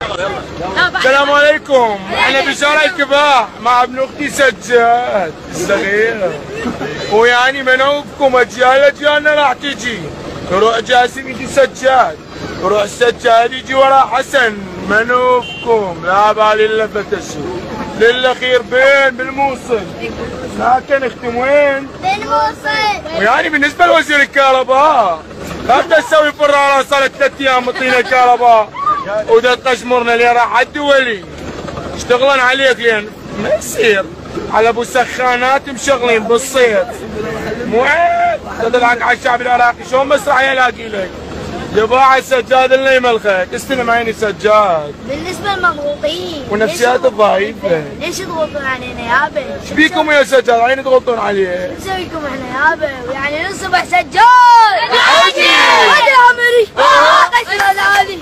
السلام عليكم، احنا بشارع الكفاح مع ابن اختي سجاد الصغير، ويعني منوبكم اجيالنا راح تجي، يروح جاسم يجي سجاد، يروح سجاد يجي ورا حسن، منوبكم لا بالي الا فتشوا للاخير بين بالموصل. لكن اختم وين؟ بالموصل. ويعني بالنسبه لوزير الكهرباء خاف تسوي فراره صار 3 ايام مطينا كهرباء ودا تشمرنا اللي راح الدولي يشتغلون عليك لين ما يصير على ابو سخانات مشغلين بالصيف. مو عيب تضحك على الشعب العراقي شلون مسرح يلاقي لك جماعة سجاد اللي يملخك. استلم عيني سجاد. بالنسبة للمضغوطين والنفسيات الضعيفة ليش تضغطون علينا يابا؟ ايش بيكم يا سجاد عيني تغلطون عليه؟ ايش نسويكم احنا يابا؟ ويعني نصبح سجاد حاجي هذا العمري هذا العالي